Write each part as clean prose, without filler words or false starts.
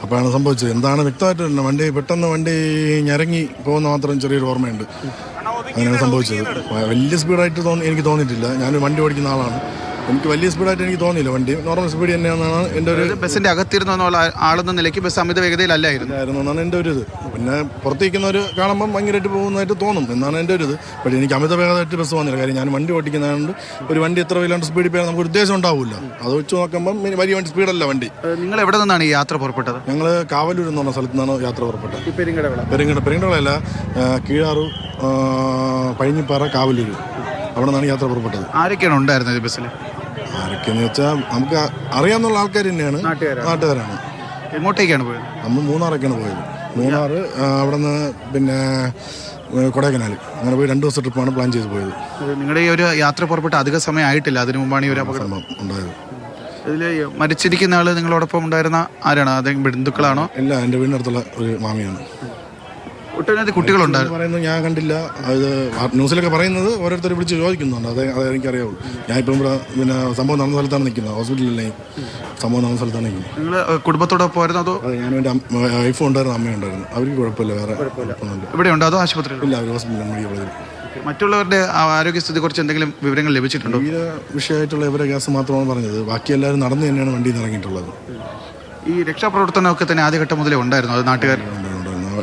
അപ്പോഴാണ് സംഭവിച്ചത്. എന്താണ് വ്യക്തമായിട്ടില്ല. വണ്ടി ഞരങ്ങി പോകുന്ന മാത്രം ചെറിയൊരു ഓർമ്മയുണ്ട്. അങ്ങനെയാണ് സംഭവിച്ചത്. വലിയ സ്പീഡായിട്ട് എനിക്ക് തോന്നിയിട്ടില്ല. ഞാൻ വണ്ടി ഓടിക്കുന്ന ആളാണ്. എനിക്ക് വലിയ സ്പീഡായിട്ട് എനിക്ക് തോന്നിയില്ല. വണ്ടി നോർമൽ സ്പീഡ് തന്നെയാണെന്നാണ് എൻ്റെ ഒരു ബസ്സിന്റെ അകത്തിരുന്നുള്ള ആളെന്ന നിലയ്ക്ക് ബസ് അമിത വേഗതയിലല്ലായിരുന്നു എന്നാണ് എൻ്റെ ഒരു ഇത്. പിന്നെ പുറത്തേക്കുന്നവർ കാണുമ്പം ഭയങ്കരമായിട്ട് പോകുന്നതായിട്ട് തോന്നും എന്നാണ് എൻ്റെ ഒരു ഇത്. പക്ഷേ എനിക്ക് അമിത വേഗതയായിട്ട് ബസ് വന്നില്ല. കാര്യം ഞാൻ വണ്ടി ഓടിക്കുന്നതുകൊണ്ട് ഒരു വണ്ടി എത്ര വല്ലാണ്ട് സ്പീഡിൽ പോയാൽ നമുക്ക് ഉദ്ദേശം ഉണ്ടാവില്ല. അത് വെച്ച് നോക്കുമ്പം വലിയ വണ്ടി സ്പീഡല്ല വണ്ടി. നിങ്ങൾ എവിടെ നിന്നാണ് ഈ യാത്ര പുറപ്പെട്ടത്? ഞങ്ങൾ കാവലൂർ എന്ന് പറഞ്ഞ സ്ഥലത്ത് നിന്നാണ് യാത്ര പുറപ്പെട്ടത്. പെരിങ്ങടവളല്ല, കീഴാറു, പഴിഞ്ഞിപ്പാറ, കാവലൂർ, അവിടെ നിന്നാണ് യാത്ര പുറപ്പെട്ടത്. ആരൊക്കെയാണ് ഉണ്ടായിരുന്നത് ബസ്സിൽ? ആരൊക്കെയെന്ന് വെച്ചാൽ നമുക്ക് അറിയാവുന്ന ആൾക്കാർ തന്നെയാണ്, നാട്ടുകാരാണ്. എങ്ങോട്ടേക്കാണ് പോയത്? നമ്മൾ മൂന്നാറൊക്കെയാണ് പോയത്. മൂന്നാർ, അവിടെ നിന്ന് പിന്നെ കൊടൈക്കനാൽ, അങ്ങനെ പോയി 2 ദിവസം ട്രിപ്പാണ് പ്ലാൻ ചെയ്ത് പോയത്. നിങ്ങളുടെ ഈ ഒരു യാത്ര പുറപ്പെട്ട് അധിക സമയം ആയിട്ടില്ല, അതിനു മുമ്പാണ് ഈ ഒരു അപകടം ഉണ്ടായത്. ഇതിൽ മരിച്ചിരിക്കുന്ന ആൾ നിങ്ങളോടൊപ്പം ഉണ്ടായിരുന്ന ആരാണ്? അതെ, ബന്ധുക്കളാണോ? ഇല്ല, എൻ്റെ വീടിനടുത്തുള്ള ഒരു മാമിയാണ്. ഒട്ടനവധി കുട്ടികളുണ്ടായിരുന്നു പറയുന്നത് ഞാൻ കണ്ടില്ല. അത് ന്യൂസിലൊക്കെ പറയുന്നത് ഓരോരുത്തർ വിളിച്ച് ചോദിക്കുന്നുണ്ട്. അത് എനിക്കറിയാവുള്ളൂ. ഞാൻ ഇപ്പം ഇവിടെ പിന്നെ സംഭവം നടന്ന സ്ഥലത്താണ് നിൽക്കുന്നത്. ഹോസ്പിറ്റലിലെ സംഭവം നടന്ന സ്ഥലത്താണ് നിൽക്കുന്നത്. നിങ്ങൾ കുടുംബത്തോടൊപ്പം ആയിരുന്നു അതോ? അതെ, ഞാനും എൻ്റെ വൈഫും ഉണ്ടായിരുന്നു, അമ്മയുണ്ടായിരുന്നു. അവർക്ക് കുഴപ്പമില്ല, വേറെ കുഴപ്പമൊന്നുമില്ല. ഇവിടെ ഉണ്ടോ അതോ ആശുപത്രിയിൽ? ഇല്ല, അവർ ഹോസ്പിറ്റലിൽ മെഡിക്കൽ കോളേജിൽ. മറ്റുള്ളവരുടെ ആരോഗ്യസ്ഥിതി കുറിച്ച് എന്തെങ്കിലും വിവരങ്ങൾ ലഭിച്ചിട്ടുണ്ടോ? ഈ വിഷയമായിട്ടുള്ള ഇവരെ കേസ് മാത്രമാണ് പറഞ്ഞത്. ബാക്കി എല്ലാവരും നടന്നു തന്നെയാണ് വണ്ടിയിൽ നിന്ന് ഇറങ്ങിയിട്ടുള്ളത്. ഈ രക്ഷാപ്രവർത്തനമൊക്കെ തന്നെ ആദ്യഘട്ടം മുതലേ ഉണ്ടായിരുന്നു, അത് നാട്ടുകാർ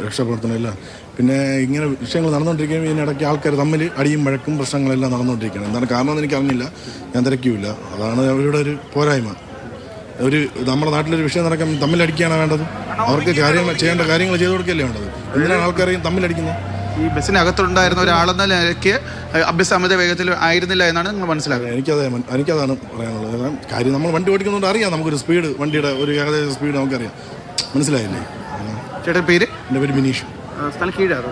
രക്ഷാപ്രവർത്തനമില്ല. പിന്നെ ഇങ്ങനെ വിഷയങ്ങൾ നടന്നുകൊണ്ടിരിക്കുകയും ഇതിനിടയ്ക്ക് ആൾക്കാർ തമ്മിൽ അടിയും വഴക്കും പ്രശ്നങ്ങളെല്ലാം നടന്നുകൊണ്ടിരിക്കുകയാണ്. എന്താണ് കാരണമെന്ന് എനിക്ക് അറിഞ്ഞില്ല, ഞാൻ തിരക്കിയില്ല. അതാണ് അവരുടെ ഒരു പോരായ്മ. നമ്മുടെ നാട്ടിലൊരു വിഷയം നടക്കാൻ തമ്മിലടിക്കുകയാണ് വേണ്ടത്. അവർക്ക് ചെയ്യേണ്ട കാര്യങ്ങൾ ചെയ്തു കൊടുക്കുകയല്ലേ വേണ്ടത്. എന്തിനാണ് ആൾക്കാരെയും തമ്മിലടിക്കുന്നത്? ഈ ബസ്സിനകത്തുണ്ടായിരുന്ന ഒരാളെന്ന നിലയ്ക്ക് ബസ് അമിത വേഗത്തിൽ ആയിരുന്നില്ല എന്നാണ് നിങ്ങൾ മനസ്സിലാക്കുന്നത്. എനിക്കതാണ് പറയാനുള്ളത്. കാര്യം നമ്മൾ വണ്ടി ഓടിക്കുന്നതുകൊണ്ട് അറിയാം, നമുക്കൊരു സ്പീഡ്, വണ്ടിയുടെ ഒരു ഏകദേശ സ്പീഡ് നമുക്കറിയാം. മനസ്സിലായില്ലേ? ചേട്ടൻ പേര്? എൻ്റെ പേര് ബിനീഷ്. സ്ഥലം കീഴാറും.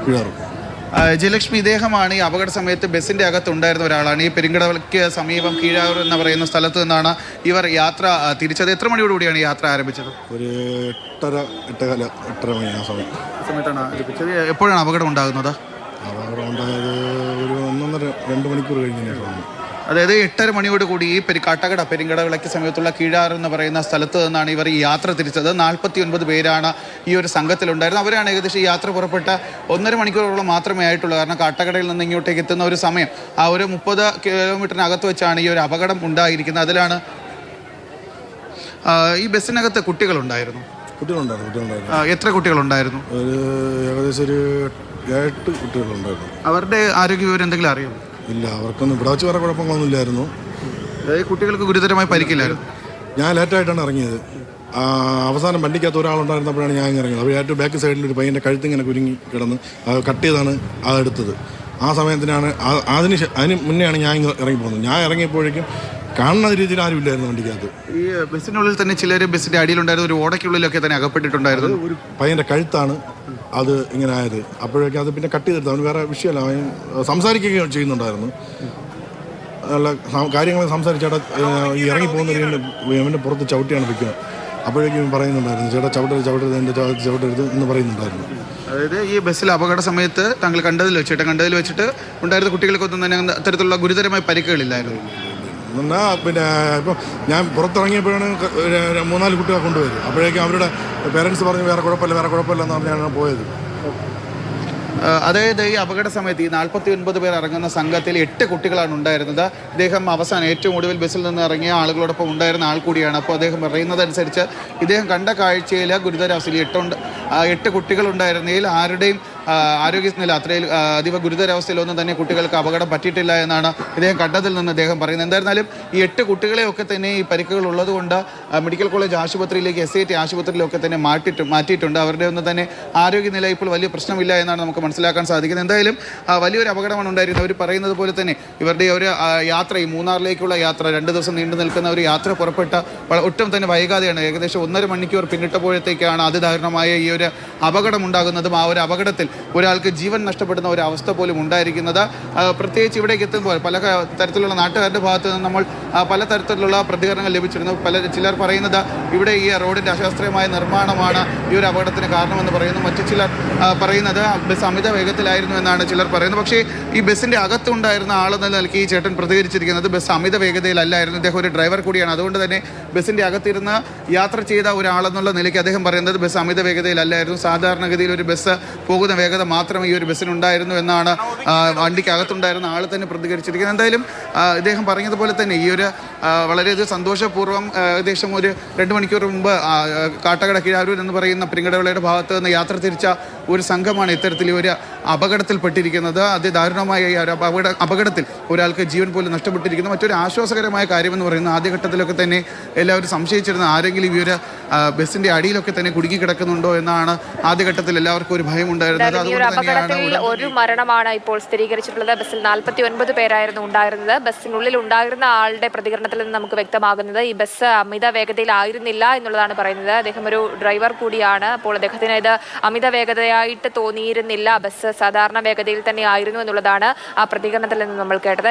ജയലക്ഷ്മി, ഇദ്ദേഹമാണ് ഈ അപകട സമയത്ത് ബസ്സിന്റെ അകത്തുണ്ടായിരുന്ന ഒരാളാണ്. ഈ പെരിങ്ങടവലയ്ക്ക് സമീപം കീഴാറൂർ എന്ന് പറയുന്ന സ്ഥലത്ത് നിന്നാണ് ഇവർ യാത്ര തിരിച്ചത്. എത്ര മണിയോടുകൂടിയാണ് യാത്ര ആരംഭിച്ചത്? ഒരു 8:30 മണി ആ സമയത്താണ് ആരംഭിച്ചത്. എപ്പോഴാണ് അപകടം ഉണ്ടാകുന്നത്? അപകടം ഉണ്ടായത് ഒരു 1.5-2 മണിക്കൂർ കഴിഞ്ഞ ശേഷമാണ്. അതായത് 8:30 മണിയോട് കൂടി ഈ പെരിങ്ങടവിളയ്ക്ക് സമയത്തുള്ള കീഴാർ എന്ന് പറയുന്ന സ്ഥലത്ത് നിന്നാണ് ഇവർ ഈ യാത്ര തിരിച്ചത്. 49 പേരാണ് ഈ ഒരു സംഘത്തിലുണ്ടായിരുന്നത്. അവരാണ് ഏകദേശം ഈ യാത്ര പുറപ്പെട്ട 1.5 മണിക്കൂറോളം മാത്രമേ ആയിട്ടുള്ളൂ. കാരണം കാട്ടകടയിൽ നിന്ന് ഇങ്ങോട്ടേക്ക് എത്തുന്ന ഒരു സമയം ആ ഒരു 30 കിലോമീറ്ററിനകത്ത് വെച്ചാണ് ഈ ഒരു അപകടം ഉണ്ടായിരിക്കുന്നത്. അതിലാണ് ഈ ബസ്സിനകത്ത് കുട്ടികളുണ്ടായിരുന്നു. എത്ര കുട്ടികളുണ്ടായിരുന്നു? ഏകദേശം ഒരു 8 കുട്ടികളുണ്ടായിരുന്നു. അവരുടെ ആരോഗ്യ വിവരം എന്തെങ്കിലും അറിയാമോ? ഇല്ല, അവർക്കൊന്നും ഇവിടെ വെച്ച് വേറെ കുഴപ്പങ്ങളൊന്നും ഇല്ലായിരുന്നു. കുട്ടികൾക്ക് ഗുരുതരമായി പരിക്കില്ലായിരുന്നു. ഞാൻ ലേറ്റായിട്ടാണ് ഇറങ്ങിയത്. അവസാനം വണ്ടിക്കകത്ത് ഒരാളുണ്ടായിരുന്നപ്പോഴാണ് ഞാൻ ഇറങ്ങിയത്. അപ്പോൾ ഏറ്റവും ബാക്ക് സൈഡിൽ ഒരു പയ്യൻ്റെ കഴുത്തിങ്ങനെ കുരുങ്ങി കിടന്ന് കട്ട് ചെയ്താണ് അതെടുത്തത്. ആ സമയത്തിനാണ് അതിന് മുന്നെയാണ് ഞാൻ ഇറങ്ങിപ്പോകുന്നത്. ഞാൻ ഇറങ്ങിയപ്പോഴേക്കും കാണുന്ന രീതിയിൽ ആരും ഇല്ലായിരുന്നു വണ്ടിക്കകത്ത്. ഈ ബസ്സിനുള്ളിൽ തന്നെ ചിലർ ബസ്സിൻ്റെ അടിയിലുണ്ടായിരുന്നു, ഒരു ഓടയ്ക്കുള്ളിലൊക്കെ തന്നെ അകപ്പെട്ടിട്ടുണ്ടായിരുന്നു. ഒരു പയ്യൻ്റെ കഴുത്താണ് അത് ഇങ്ങനെ ആയത്. അപ്പോഴേക്കും അത് പിന്നെ കട്ട് ചെയ്തെടുത്തു. അവന് വേറെ വിഷയമല്ല, അവൻ സംസാരിക്കുകയും ചെയ്യുന്നുണ്ടായിരുന്നു. നല്ല കാര്യങ്ങൾ സംസാരിച്ചേട്ടാ ഈ ഇറങ്ങിപ്പോകുന്ന അവൻ്റെ പുറത്ത് ചവിട്ടിയാണ് വെക്കുന്നത്. അപ്പോഴേക്കും പറയുന്നുണ്ടായിരുന്നു, ചേട്ടാ ചവിട്ടരുത് എൻ്റെ ചവിട്ടരുത് എന്ന് പറയുന്നുണ്ടായിരുന്നു. അതായത് ഈ ബസ്സിൽ അപകട സമയത്ത് താങ്കൾ കണ്ടതിൽ വെച്ചിട്ട് ഉണ്ടായിരുന്ന കുട്ടികൾക്കൊന്നും തന്നെ അത്തരത്തിലുള്ള ഗുരുതരമായ പരിക്കുകളില്ലായിരുന്നു. എന്നാൽ പിന്നെ ഇപ്പം ഞാൻ പുറത്തിറങ്ങിയപ്പോഴാണ് 3-4 കുട്ടികളെ കൊണ്ടുപോയത്. അപ്പോഴേക്കും അവരുടെ പേരൻസ് പറഞ്ഞു വേറെ കുഴപ്പമില്ല എന്ന് പറഞ്ഞാണ് പോയത്. അതായത് ഈ അപകട സമയത്ത് ഈ 49 പേർ ഇറങ്ങുന്ന സംഘത്തിൽ 8 കുട്ടികളാണ് ഉണ്ടായിരുന്നത്. ഇദ്ദേഹം അവസാനം ഏറ്റവും ഒടുവിൽ ബസ്സിൽ നിന്ന് ഇറങ്ങിയ ആളുകളോടൊപ്പം ഉണ്ടായിരുന്ന ആൾ കൂടിയാണ്. അപ്പോൾ അദ്ദേഹം പറയുന്നതനുസരിച്ച് ഇദ്ദേഹം കണ്ട കാഴ്ചയിൽ ഗുരുതരാവസ്ഥയിൽ 8 കുട്ടികളുണ്ടായിരുന്നതിൽ ആരുടെയും ആരോഗ്യനില അത്രയും അതീവ ഗുരുതരാവസ്ഥയിലൊന്നും തന്നെ കുട്ടികൾക്ക് അപകടം പറ്റിയിട്ടില്ല എന്നാണ് ഇദ്ദേഹം കണ്ടതിൽ നിന്ന് അദ്ദേഹം പറയുന്നത്. എന്തായിരുന്നാലും ഈ 8 കുട്ടികളെയൊക്കെ തന്നെ ഈ പരിക്കുകൾ ഉള്ളതുകൊണ്ട് മെഡിക്കൽ കോളേജ് ആശുപത്രിയിലേക്ക് SIT ആശുപത്രിയിലൊക്കെ തന്നെ മാറ്റിയിട്ടുണ്ട്. അവരുടെ ഒന്നും തന്നെ ആരോഗ്യനില ഇപ്പോൾ വലിയ പ്രശ്നമില്ല എന്നാണ് നമുക്ക് മനസ്സിലാക്കാൻ സാധിക്കുന്നത്. എന്തായാലും വലിയൊരു അപകടമാണ് ഉണ്ടായിരുന്നത്. അവർ പറയുന്നത് പോലെ തന്നെ ഇവരുടെ ഒരു യാത്ര, ഈ മൂന്നാറിലേക്കുള്ള യാത്ര 2 ദിവസം നീണ്ടു നിൽക്കുന്ന ഒരു യാത്ര പുറപ്പെട്ട ഒട്ടും തന്നെ വൈകാതെയാണ്. ഏകദേശം 1.5 മണിക്കൂർ പിന്നിട്ടപ്പോഴത്തേക്കാണ് അതിദാരുണമായ ഈ ഒരു അപകടം ഉണ്ടാകുന്നതും ആ ഒരു അപകടത്തിൽ ഒരാൾക്ക് ജീവൻ നഷ്ടപ്പെടുന്ന ഒരു അവസ്ഥ പോലും ഉണ്ടായിരിക്കുന്നത്. പ്രത്യേകിച്ച് ഇവിടേക്ക് എത്തുമ്പോൾ പല തരത്തിലുള്ള നാട്ടുകാരുടെ ഭാഗത്ത് നിന്ന് നമ്മൾ പല തരത്തിലുള്ള പ്രതികരണങ്ങൾ ലഭിച്ചിരുന്നു. ചിലർ പറയുന്നത് ഇവിടെ ഈ റോഡിൻ്റെ അശാസ്ത്രീയമായ നിർമ്മാണമാണ് ഈ ഒരു അപകടത്തിന് കാരണമെന്ന് പറയുന്നു. മറ്റു ചിലർ പറയുന്നത് ബസ് അമിത വേഗത്തിലായിരുന്നു എന്നാണ് ചിലർ പറയുന്നത്. പക്ഷേ ഈ ബസ്സിൻ്റെ അകത്തുണ്ടായിരുന്ന ആളെന്ന നിലയ്ക്ക് ഈ ചേട്ടൻ പ്രതികരിച്ചിരിക്കുന്നത് ബസ് അമിത വേഗതയിലല്ലായിരുന്നു. ഇദ്ദേഹം ഒരു ഡ്രൈവർ കൂടിയാണ്. അതുകൊണ്ട് തന്നെ ബസ്സിൻ്റെ അകത്തിരുന്ന് യാത്ര ചെയ്ത ഒരാളെന്നുള്ള നിലയ്ക്ക് അദ്ദേഹം പറയുന്നത് ബസ് അമിത വേഗതയിലല്ലായിരുന്നു. സാധാരണഗതിയിൽ ഒരു ബസ് പോകുന്ന വേഗത മാത്രമേ ഈ ഒരു ബസ്സിനുണ്ടായിരുന്നു എന്നാണ് വണ്ടിക്കകത്തുണ്ടായിരുന്ന ആൾ തന്നെ പ്രതികരിച്ചിരിക്കുന്നത്. എന്തായാലും ഇദ്ദേഹം പറഞ്ഞതുപോലെ തന്നെ ഈ ഒരു വളരെയധികം സന്തോഷപൂർവ്വം ഏകദേശം ഒരു 2 മണിക്കൂർ മുമ്പ് കാട്ടകട കിഴാരൂർ എന്ന് പറയുന്ന പെരിങ്ങടവിളയുടെ ഭാഗത്ത് നിന്ന് യാത്ര തിരിച്ച ഒരു സംഘമാണ് ഇത്തരത്തിൽ ഒരു അപകടത്തിൽപ്പെട്ടിരിക്കുന്നത്. അതിദാരുണമായ ഈ ഒരു അപകടത്തിൽ ഒരാൾക്ക് ജീവൻ പോലും നഷ്ടപ്പെട്ടിരിക്കുന്നു. മറ്റൊരു ആശ്വാസകരമായ കാര്യമെന്ന് പറയുന്നത് ആദ്യഘട്ടത്തിലൊക്കെ തന്നെ എല്ലാവരും സംശയിച്ചിരുന്ന ആരെങ്കിലും ഈ ഒരു ബസ്സിന്റെ അടിയിലൊക്കെ തന്നെ കുടുങ്ങി കിടക്കുന്നുണ്ടോ എന്നാണ് ആദ്യഘട്ടത്തിൽ എല്ലാവർക്കും ഒരു ഭയം ഉണ്ടായിരുന്നത്. അപകടത്തിൽ ഒരു മരണമാണ് ഇപ്പോൾ സ്ഥിരീകരിച്ചിട്ടുള്ളത്. ബസ്സിൽ 49 പേരായിരുന്നു ഉണ്ടായിരുന്നത്. ബസ്സിനുള്ളിൽ ഉണ്ടായിരുന്ന ആളുടെ പ്രതികരണത്തിൽ നിന്ന് നമുക്ക് വ്യക്തമാകുന്നത് ഈ ബസ് അമിത വേഗതയിലായിരുന്നില്ല എന്നുള്ളതാണ് പറയുന്നത്. അദ്ദേഹം ഒരു ഡ്രൈവർ കൂടിയാണ്. അപ്പോൾ അദ്ദേഹത്തിന് ഇത് അമിത വേഗതയായിട്ട് തോന്നിയിരുന്നില്ല, ബസ് സാധാരണ വേഗതയിൽ തന്നെ ആയിരുന്നു എന്നുള്ളതാണ് ആ പ്രതികരണത്തിൽ നിന്ന് നമ്മൾ കേട്ടത്.